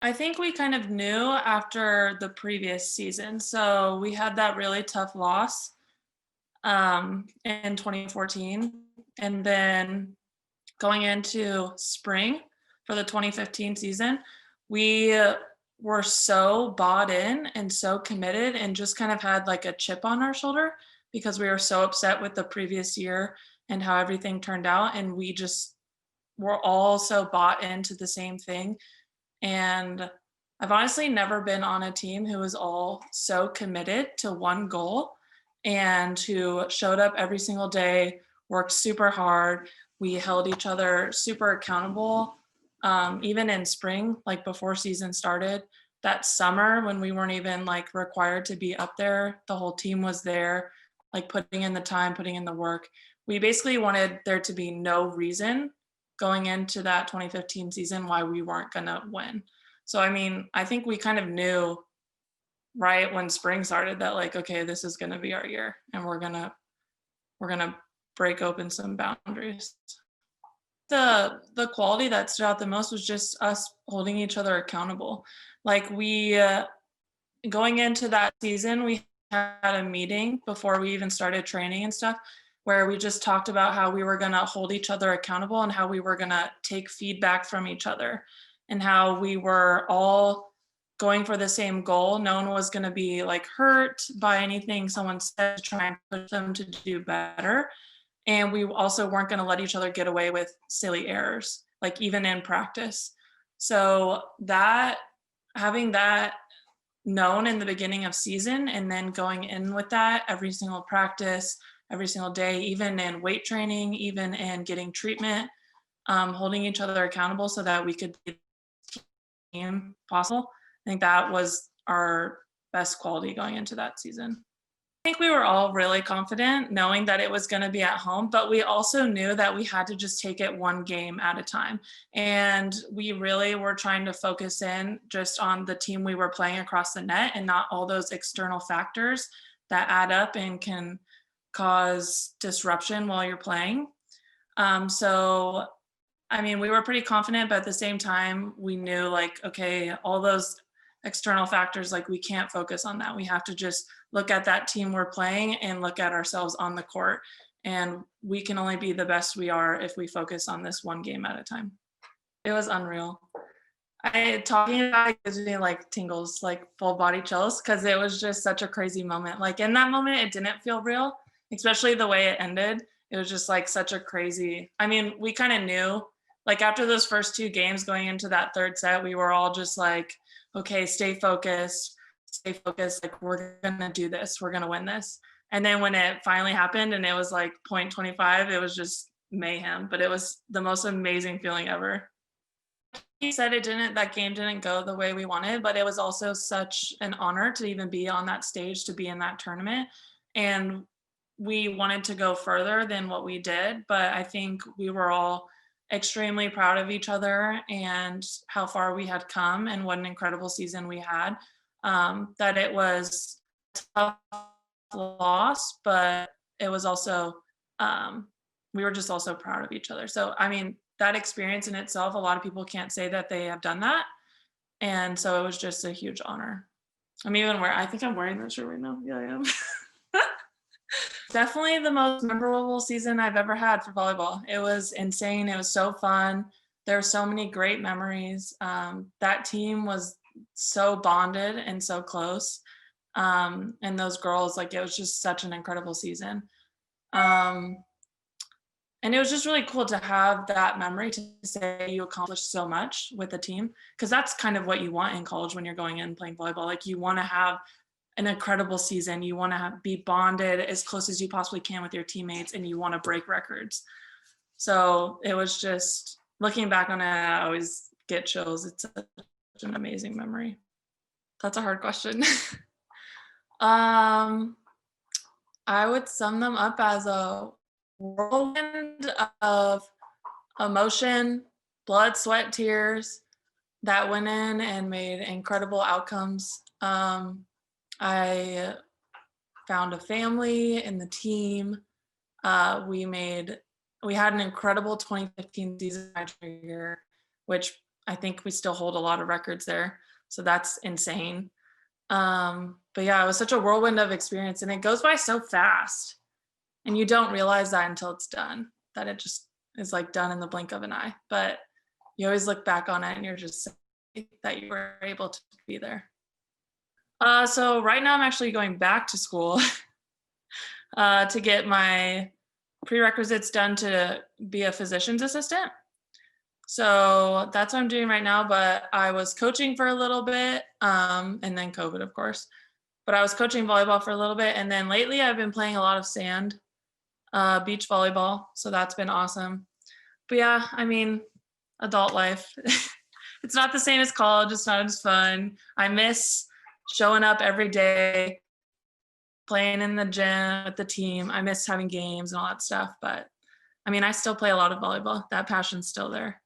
I think we kind of knew after the previous season. So we had that really tough loss in 2014. And then going into spring for the 2015 season, we were so bought in and so committed and just kind of had like a chip on our shoulder because we were so upset with the previous year and how everything turned out. And we just were all so bought into the same thing. And I've honestly never been on a team who was all so committed to one goal and who showed up every single day, worked super hard. We held each other super accountable, even in spring, like before season started. That summer, when we weren't even like required to be up there, the whole team was there, like putting in the time, putting in the work. We basically wanted there to be no reason going into that 2015 season why we weren't going to win. So, I mean, I think we kind of knew right when spring started that like, okay, this is going to be our year and we're going to break open some boundaries. The quality that stood out the most was just us holding each other accountable. Like we going into that season, we had a meeting before we even started training and stuff where we just talked about how we were going to hold each other accountable and how we were going to take feedback from each other and how we were all going for the same goal. No one was going to be like hurt by anything someone said to try and push them to do better. And we also weren't going to let each other get away with silly errors, like even in practice. So that having that known in the beginning of season and then going in with that every single practice, every single day, even in weight training, even in getting treatment, holding each other accountable so that we could be the team possible. I think that was our best quality going into that season. I think we were all really confident knowing that it was going to be at home, but we also knew that we had to just take it one game at a time. And we really were trying to focus in just on the team we were playing across the net and not all those external factors that add up and can cause disruption while you're playing. So, I mean, we were pretty confident, but at the same time, we knew like, okay, all those external factors, like we can't focus on that. We have to just look at that team we're playing and look at ourselves on the court. And we can only be the best we are if we focus on this one game at a time. It was unreal. I talking about it gives me like tingles, like full body chills, because it was just such a crazy moment. Like in that moment, it didn't feel real, especially the way it ended. It was just like such a crazy. I mean, we kind of knew, like after those first two games going into that third set, we were all just like, okay, stay focused, stay focused. Like we're gonna do this, we're gonna win this. And then when it finally happened and it was like point 25, it was just mayhem. But it was the most amazing feeling ever. He said that game didn't go the way we wanted, but it was also such an honor to even be on that stage, to be in that tournament. And we wanted to go further than what we did, but I think we were all extremely proud of each other and how far we had come and what an incredible season we had. That it was a tough loss, but it was also we were just also proud of each other. So I mean, that experience in itself, a lot of people can't say that they have done that. And so it was just a huge honor. I think I'm wearing that shirt right now. Yeah, I am. Definitely the most memorable season I've ever had for volleyball. It was insane. It was so fun. There were so many great memories. That team was so bonded and so close. And those girls, like, it was just such an incredible season. Um, and it was just really cool to have that memory to say you accomplished so much with the team, because that's kind of what you want in college when you're going in playing volleyball. Like you want to have an incredible season, you want to be bonded as close as you possibly can with your teammates, and you want to break records. So it was just looking back on it, I always get chills. It's such an amazing memory. That's a hard question. um I would sum them up as a whirlwind of emotion, blood, sweat, tears that went in and made incredible outcomes. I found a family in the team. Uh, we made we had an incredible 2015 season my junior year, which I think we still hold a lot of records there. So that's insane. But yeah, it was such a whirlwind of experience and it goes by so fast. And you don't realize that until it's done, that it just is like done in the blink of an eye. But you always look back on it and you're just that you were able to be there. So right now I'm actually going back to school to get my prerequisites done to be a physician's assistant. So that's what I'm doing right now. But I was coaching for a little bit, and then COVID, of course. But I was coaching volleyball for a little bit, and then lately I've been playing a lot of sand, beach volleyball. So that's been awesome. But yeah, I mean, adult life. It's not the same as college. It's not as fun. I miss showing up every day, playing in the gym with the team. I miss having games and all that stuff. But I mean, I still play a lot of volleyball. That passion's still there.